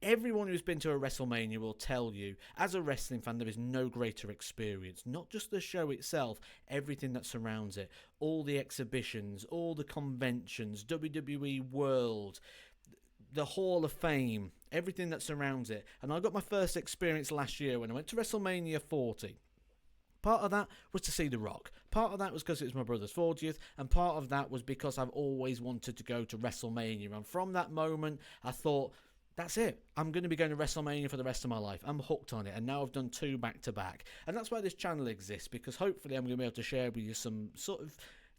Everyone who's been to a WrestleMania will tell you, as a wrestling fan, there is no greater experience. Not just the show itself, everything that surrounds it. All the exhibitions, all the conventions, WWE World, the Hall of Fame, everything that surrounds it. And I got my first experience last year when I went to WrestleMania 40. Part of that was to see The Rock. Part of that was because it was my brother's 40th. And part of that was because I've always wanted to go to WrestleMania. And from that moment, I thought, that's it. I'm going to be going to WrestleMania for the rest of my life. I'm hooked on it. And now I've done 2 back-to-back. And that's why this channel exists. Because hopefully I'm going to be able to share with you some sort of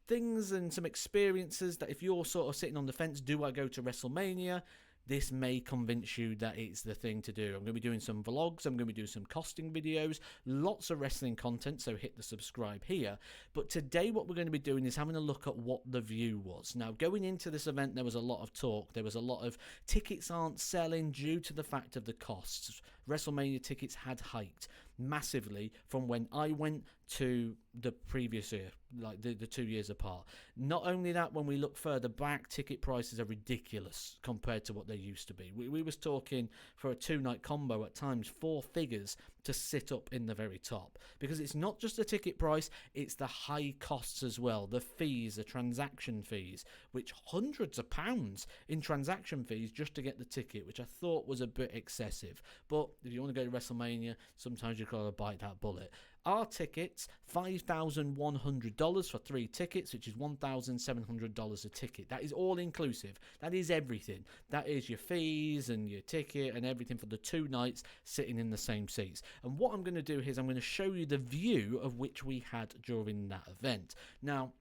things and some experiences that if you're sort of sitting on the fence, do I go to WrestleMania? This may convince you that it's the thing to do. I'm going to be doing some vlogs. I'm going to be doing some costing videos. Lots of wrestling content, so hit the subscribe here. But today what we're going to be doing is having a look at what the view was. Now, going into this event, there was a lot of talk. There was a lot of tickets aren't selling due to the fact of the costs. WrestleMania tickets had hiked massively from when I went to the previous year, like the 2 years apart. Not only that, when we look further back, ticket prices are ridiculous compared to what they used to be. We was talking for a 2-night combo at times 4 figures to sit up in the very top, because it's not just the ticket price, it's the high costs as well, the fees, the transaction fees, which hundreds of pounds in transaction fees just to get the ticket, which I thought was a bit excessive. But if you want to go to WrestleMania, sometimes you've got to bite that bullet. Our tickets, $5,100 for 3 tickets, which is $1,700 a ticket. That is all inclusive. That is everything. That is your fees and your ticket and everything for the 2 nights sitting in the same seats. And what I'm going to do here is I'm going to show you the view of which we had during that event. Now,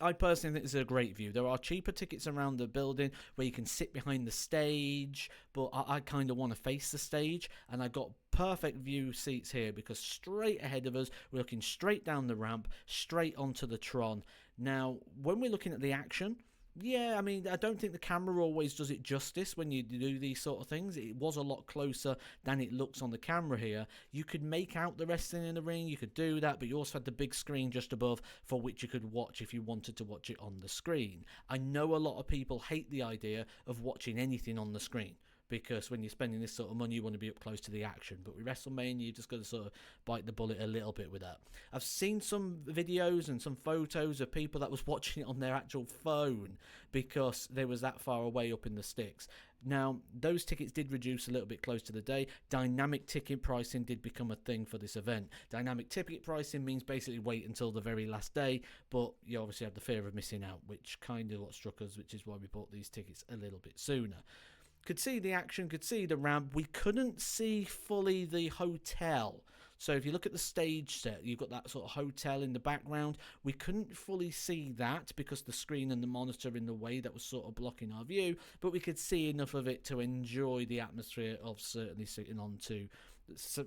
I personally think this is a great view. There are cheaper tickets around the building where you can sit behind the stage, but I kind of want to face the stage, and I got perfect view seats here because straight ahead of us, we're looking straight down the ramp, straight onto the Tron. Now, when we're looking at the action, yeah, I mean, I don't think the camera always does it justice when you do these sort of things. It was a lot closer than it looks on the camera here. You could make out the wrestling in the ring, you could do that, but you also had the big screen just above for which you could watch if you wanted to watch it on the screen. I know a lot of people hate the idea of watching anything on the screen, because when you're spending this sort of money, you want to be up close to the action. But with WrestleMania, you just got to sort of bite the bullet a little bit with that. I've seen some videos and some photos of people that was watching it on their actual phone because they was that far away up in the sticks. Now, those tickets did reduce a little bit close to the day. Dynamic ticket pricing did become a thing for this event. Dynamic ticket pricing means basically wait until the very last day, but you obviously have the fear of missing out, which kind of what struck us, which is why we bought these tickets a little bit sooner. Could see the action, could see the ramp. We couldn't see fully the hotel. So if you look at the stage set, you've got that sort of hotel in the background. We couldn't fully see that because the screen and the monitor in the way that was sort of blocking our view, but we could see enough of it to enjoy the atmosphere of certainly sitting onto,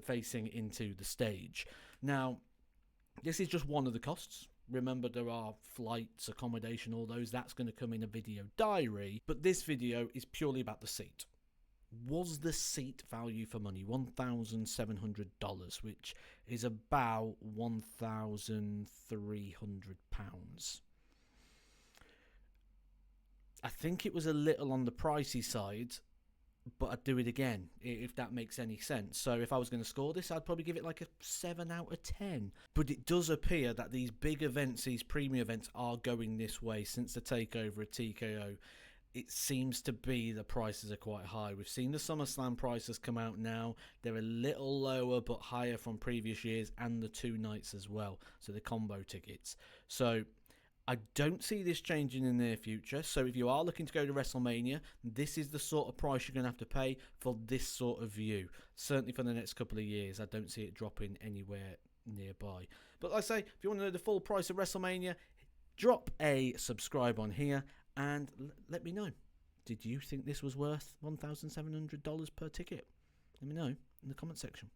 facing into the stage. Now, this is just one of the costs. Remember, there are flights, accommodation, all those. That's going to come in a video diary. But this video is purely about the seat. Was the seat value for money? $1,700, which is about £1,300. I think it was a little on the pricey side, but I'd do it again, if that makes any sense. So if I was going to score this, I'd probably give it like a 7 out of 10. But it does appear that these big events, these premium events, are going this way since the takeover of TKO. It seems to be the prices are quite high. We've seen the SummerSlam prices come out now. They're a little lower but higher from previous years, and the 2 nights as well. So the combo tickets. So I don't see this changing in the near future. So if you are looking to go to WrestleMania, this is the sort of price you're going to have to pay for this sort of view. Certainly for the next couple of years. I don't see it dropping anywhere nearby. But like I say, if you want to know the full price of WrestleMania, drop a subscribe on here and let me know. Did you think this was worth $1,700 per ticket? Let me know in the comment section.